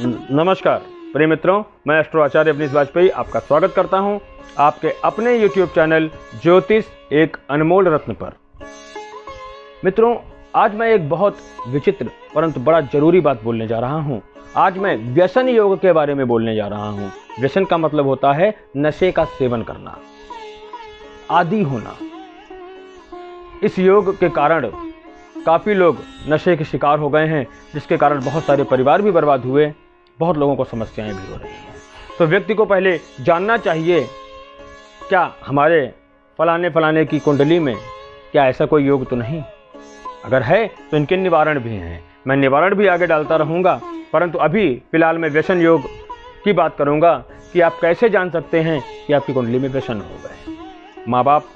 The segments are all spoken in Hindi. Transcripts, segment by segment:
नमस्कार प्रिय मित्रों, मैं एस्ट्रो आचार्य अवनीश वाजपेयी आपका स्वागत करता हूं आपके अपने YouTube चैनल ज्योतिष एक अनमोल रत्न पर। मित्रों, आज मैं एक बहुत विचित्र परंतु बड़ा जरूरी बात बोलने जा रहा हूं। आज मैं व्यसन योग के बारे में बोलने जा रहा हूं। व्यसन का मतलब होता है नशे का सेवन करना, आदी होना। इस योग के कारण काफ़ी लोग नशे के शिकार हो गए हैं, जिसके कारण बहुत सारे परिवार भी बर्बाद हुए, बहुत लोगों को समस्याएं भी हो रही हैं। तो व्यक्ति को पहले जानना चाहिए, क्या हमारे फलाने की कुंडली में क्या ऐसा कोई योग तो नहीं? अगर है तो इनके निवारण भी हैं। मैं निवारण भी आगे डालता रहूँगा, परंतु अभी फिलहाल मैं व्यसन योग की बात करूँगा कि आप कैसे जान सकते हैं कि आपकी कुंडली में व्यसन हो गए।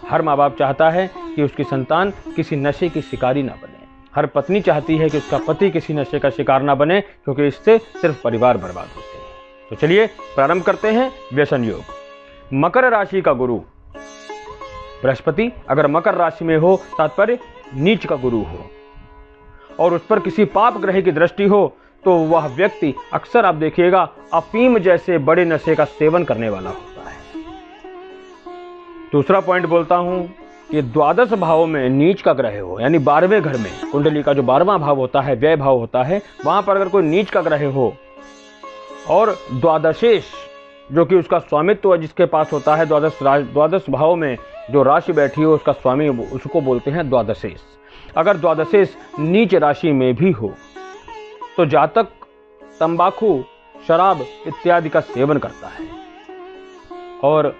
हर माँ बाप चाहता है कि उसकी संतान किसी नशे की शिकारी ना बने। हर पत्नी चाहती है कि उसका पति किसी नशे का शिकार ना बने, क्योंकि इससे सिर्फ परिवार बर्बाद होते हैं। तो चलिए प्रारंभ करते हैं व्यसन योग। मकर राशि का गुरु बृहस्पति अगर मकर राशि में हो, तात्पर्य नीच का गुरु हो, और उस पर किसी पाप ग्रह की दृष्टि हो, तो वह व्यक्ति अक्सर आप देखिएगा अफीम जैसे बड़े नशे का सेवन करने वाला होता है। दूसरा पॉइंट बोलता हूं कि द्वादश भाव में नीच का ग्रह हो, यानी 12वें घर में, कुंडली का जो 12वां भाव होता है, व्यय भाव होता है, वहां पर अगर कोई नीच का ग्रह हो और द्वादशेश जो कि उसका स्वामित्व जिसके पास होता है, द्वादश भाव में जो राशि बैठी हो उसका स्वामी, उसको बोलते हैं द्वादशेश। अगर द्वादशेश नीच राशि में भी हो तो जातक तंबाकू, शराब इत्यादि का सेवन करता है, और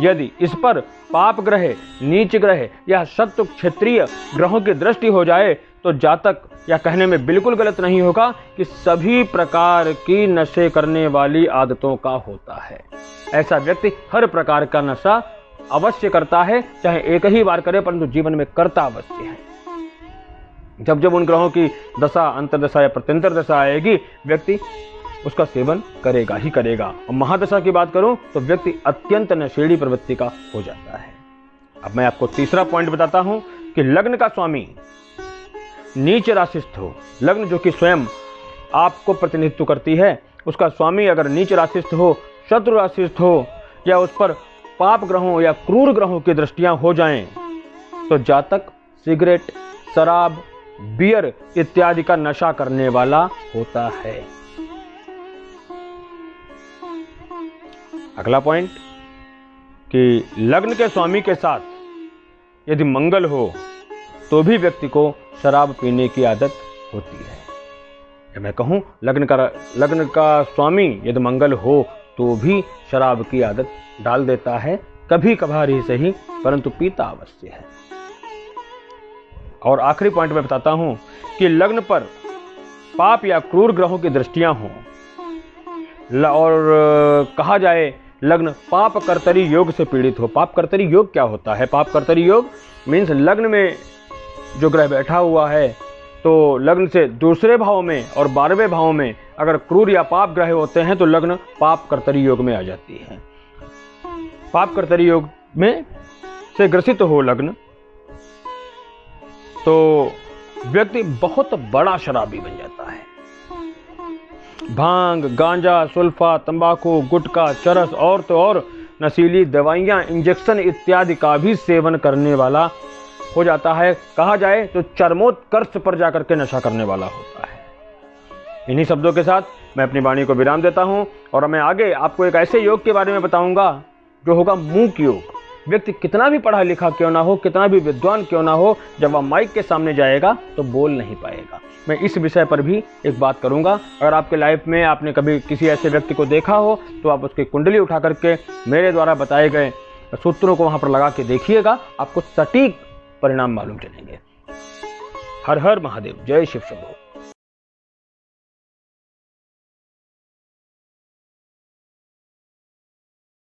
यदि इस पर पाप ग्रह, नीच ग्रह या शत्रु क्षेत्रीय ग्रहों की दृष्टि हो जाए तो जातक, या कहने में बिल्कुल गलत नहीं होगा कि सभी प्रकार की नशे करने वाली आदतों का होता है। ऐसा व्यक्ति हर प्रकार का नशा अवश्य करता है, चाहे एक ही बार करे, परंतु जीवन में करता अवश्य है। जब जब उन ग्रहों की दशा, अंतर्दशा या प्रत्यंतर दशा आएगी, व्यक्ति उसका सेवन करेगा ही करेगा। और महादशा की बात करूं तो व्यक्ति अत्यंत नशेड़ी प्रवृत्ति का हो जाता है। अब मैं आपको तीसरा पॉइंट बताता हूं कि लग्न का स्वामी नीच राशिस्थ हो, लग्न जो कि स्वयं आपको प्रतिनिधित्व करती है, उसका स्वामी अगर नीच राशिस्थ हो, शत्रु राशिस्थ हो, या उस पर पाप ग्रहों या क्रूर ग्रहों की दृष्टियां हो जाएं, तो जातक सिगरेट, शराब, बियर इत्यादि का नशा करने वाला होता है। अगला पॉइंट कि लग्न के स्वामी के साथ यदि मंगल हो तो भी व्यक्ति को शराब पीने की आदत होती है। या मैं कहूं लग्न का स्वामी यदि मंगल हो तो भी शराब की आदत डाल देता है, कभी कभार ही सही, परंतु पीता अवश्य है। और आखिरी पॉइंट मैं बताता हूं कि लग्न पर पाप या क्रूर ग्रहों की दृष्टियां हों, और कहा जाए लग्न पाप कर्तरी योग से पीड़ित हो। पाप कर्तरी योग क्या होता है? पाप कर्तरी योग मीन्स लग्न में जो ग्रह बैठा हुआ है, तो लग्न से दूसरे भाव में और 12वें भाव में अगर क्रूर या पाप ग्रह होते हैं तो लग्न पाप कर्तरी योग में आ जाती है। पाप कर्तरी योग में से ग्रसित हो लग्न, तो व्यक्ति बहुत बड़ा शराबी बन जाता है। भांग, गांजा, सुल्फा, तंबाकू, गुटखा, चरस और तो और नशीली दवाइयां, इंजेक्शन इत्यादि का भी सेवन करने वाला हो जाता है। कहा जाए तो चरमोत्कर्ष पर जाकर के नशा करने वाला होता है। इन्हीं शब्दों के साथ मैं अपनी वाणी को विराम देता हूं, और मैं आगे आपको एक ऐसे योग के बारे में बताऊंगा जो होगा मूक योग। व्यक्ति कितना भी पढ़ा लिखा क्यों ना हो, कितना भी विद्वान क्यों ना हो, जब वह माइक के सामने जाएगा तो बोल नहीं पाएगा। मैं इस विषय पर भी एक बात करूंगा। अगर आपके लाइफ में आपने कभी किसी ऐसे व्यक्ति को देखा हो तो आप उसकी कुंडली उठा करके मेरे द्वारा बताए गए सूत्रों को वहां पर लगा के देखिएगा, आपको सटीक परिणाम मालूम चलेंगे। हर हर महादेव, जय शिव शंभो।